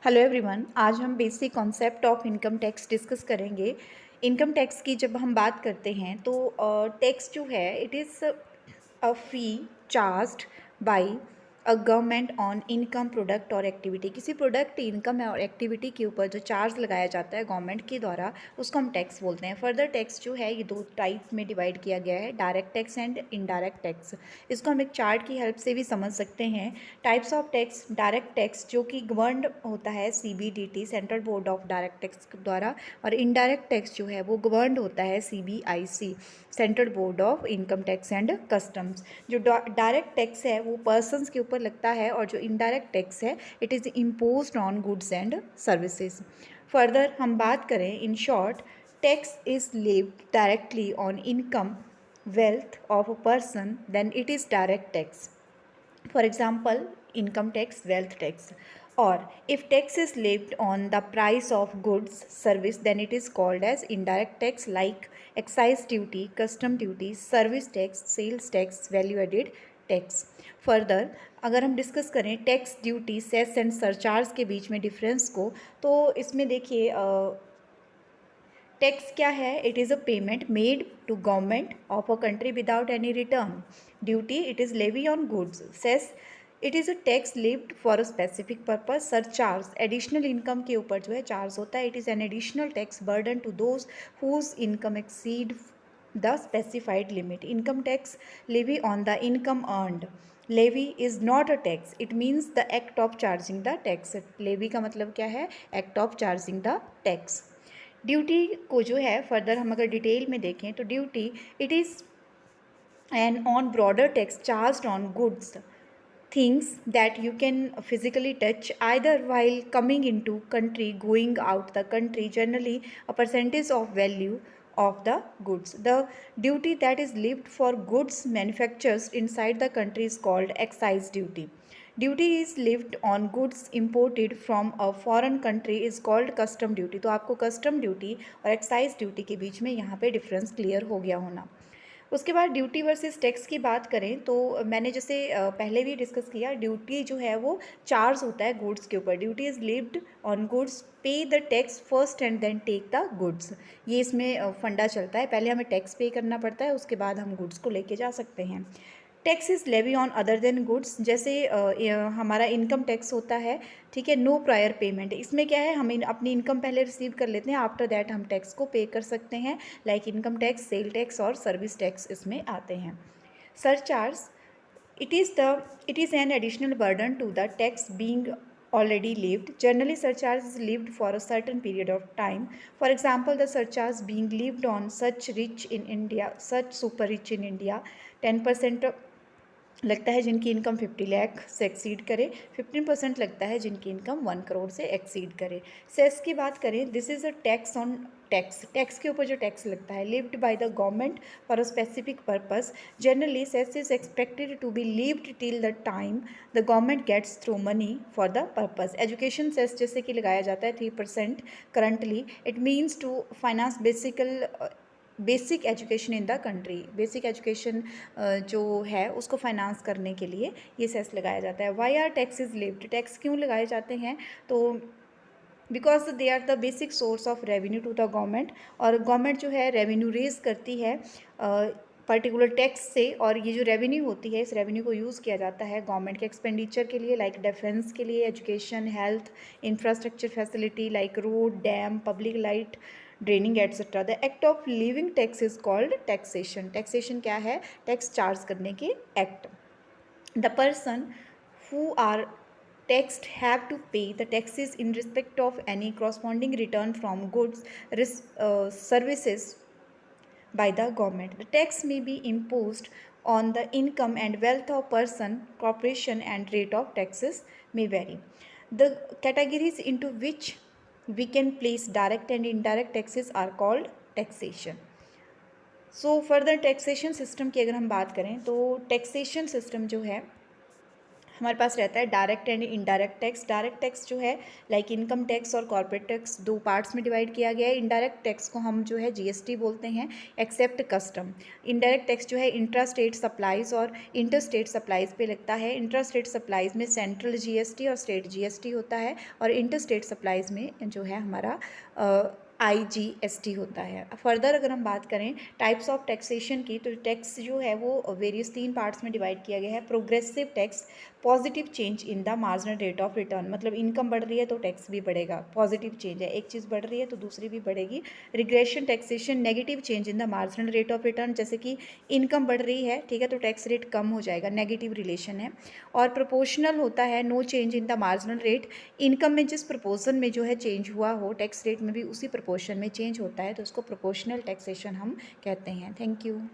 Hello everyone, आज हम basic concept of income tax discuss करेंगे। इनकम टैक्स की जब हम बात करते हैं तो टैक्स जो है it is a fee charged bye a government on income product और एक्टिविटी। किसी प्रोडक्ट इनकम और एक्टिविटी के ऊपर जो चार्ज लगाया जाता है गवर्नमेंट के द्वारा उसको हम टैक्स बोलते हैं। फर्दर टैक्स जो है ये दो टाइप में डिवाइड किया गया है, direct tax and indirect tax. इसको हम एक चार्ट की हेल्प से भी समझ सकते हैं। Types of tax, direct tax जो कि गवर्नड होता है CBDT central board of direct tax द्वारा, और इनडायरेक्ट टैक्स जो है वो गवर्नड होता है CBIC central board of income tax and customs. जो डायरेक्ट टैक्स है वो पर्सनस के ऊपर लगता है और जो इनडायरेक्ट टैक्स है it is imposed on goods and services. Further हम बात करें, in short, tax is levied directly on income wealth of a person, then it is direct tax. For example, income tax, wealth tax. Or if tax is levied on the price of goods service, then it is called as indirect tax, like excise duty, custom duty, service tax, sales tax, value added tax. Further अगर हम discuss करें tax, duty, cess and surcharge के बीच में difference को, तो इसमें देखिए टैक्स क्या है? It is a payment made to government of a country without any return. Duty, it is levy on goods. Cess, it is a tax levied for a specific purpose. Surcharge, additional income के ऊपर जो है charge होता है। It is an additional tax burden to those whose income exceed the specified limit. Income tax levy on the income earned. Levy is not a tax, it means the act of charging the tax. Levy का मतलब क्या है? Act of charging the tax. Duty को जो है further हम अगर detail में देखें तो duty, it is N on broader tax charged on goods, things that you can physically touch either while coming into country, going out the country, generally a percentage of value of the goods. The duty that is levied for goods manufactured inside the country is called excise duty. Duty is levied on goods imported from a foreign country is called custom duty. तो आपको custom duty और excise duty के बीच में यहाँ पे difference clear हो गया होना। उसके बाद ड्यूटी वर्सेस टैक्स की बात करें तो मैंने जैसे पहले भी डिस्कस किया, ड्यूटी जो है वो चार्ज होता है गुड्स के ऊपर। Duty is levied on goods, pay the tax first and then take the goods. ये इसमें फंडा चलता है, पहले हमें टैक्स पे करना पड़ता है, उसके बाद हम गुड्स को लेके जा सकते हैं। Tax is levy on other than goods, जैसे हमारा इनकम टैक्स होता है, ठीक है, नो प्रायर पेमेंट। इसमें क्या है, हम अपनी इनकम पहले रिसीव कर लेते हैं, आफ्टर दैट हम टैक्स को पे कर सकते हैं, like income tax, sale tax और सर्विस टैक्स इसमें आते हैं। Surcharge, it is an additional burden to the tax being already levied. Generally surcharge is levied for a certain period of time. For example, the surcharge being levied on such super rich in India, 10% लगता है जिनकी income 50 lakh से exceed करे, 15% लगता है जिनकी income 1 crore से exceed करे। सेस की बात करें, this is a tax on tax. Tax के ऊपर जो टैक्स लगता है, levied by the government for a specific purpose. Generally cess is expected to be levied till the time the government gets through money for the purpose. Education cess जैसे कि लगाया जाता है 3% currently, it means to finance basic education in the country. Basic education जो है उसको finance करने के लिए ये सेस लगाया जाता है। Why are taxes levied? Tax क्यों लगाए जाते हैं? तो because they are the basic source of revenue to the government, और गवर्नमेंट जो है रेवेन्यू रेज करती है पर्टिकुलर टैक्स से, और ये जो रेवेन्यू होती है इस रेवेन्यू को यूज़ किया जाता है गवर्नमेंट के एक्सपेंडिचर के लिए, लाइक डिफेंस के लिए, education, health, infrastructure facility like road, dam, public light, draining etcetera. The act of living tax is called taxation. Taxation क्या है? टैक्स चार्ज करने के act. The person who are taxed have to pay the taxes in respect of any corresponding return from goods, services by the government. The tax may be imposed on the income and wealth of person, corporation, and rate of taxes may vary. The categories into which we can place direct and indirect taxes are called taxation. Further taxation system की अगर हम बात करें तो taxation system जो है हमारे पास रहता है direct and indirect tax. Direct tax जो है लाइक इनकम टैक्स और कॉर्पोरेट टैक्स, दो पार्ट्स में डिवाइड किया गया है। इनडायरेक्ट टैक्स को हम जो है जीएसटी बोलते हैं, एक्सेप्ट कस्टम। इनडायरेक्ट टैक्स जो है इंट्रा स्टेट सप्लाईज और इंटर स्टेट सप्लाईज पे लगता है। इंट्रा स्टेट सप्लाईज में सेंट्रल जीएसटी और स्टेट जीएसटी होता है, और इंटर स्टेट सप्लाईज में जो है हमारा IGST होता है। फर्दर अगर हम बात करें टाइप्स ऑफ टैक्सेशन की, तो टैक्स जो है वो वेरियस 3 पार्ट्स में डिवाइड किया गया है। Progressive tax, positive change in the marginal rate of return, मतलब इनकम बढ़ रही है तो टैक्स भी बढ़ेगा, पॉजिटिव चेंज है, एक चीज़ बढ़ रही है तो दूसरी भी बढ़ेगी। Regression taxation, negative change in the marginal rate of return, जैसे कि इनकम बढ़ रही है, ठीक है, तो टैक्स रेट कम हो जाएगा, नेगेटिव रिलेशन है। और प्रोपोर्शनल होता है, no change in the marginal rate, income में जिस प्रोपोर्शन में जो है चेंज हुआ हो, टैक्स रेट में भी उसी प्रोपोर्शन में चेंज होता है, तो उसको प्रोपोर्शनल टैक्सेशन हम कहते हैं। Thank you.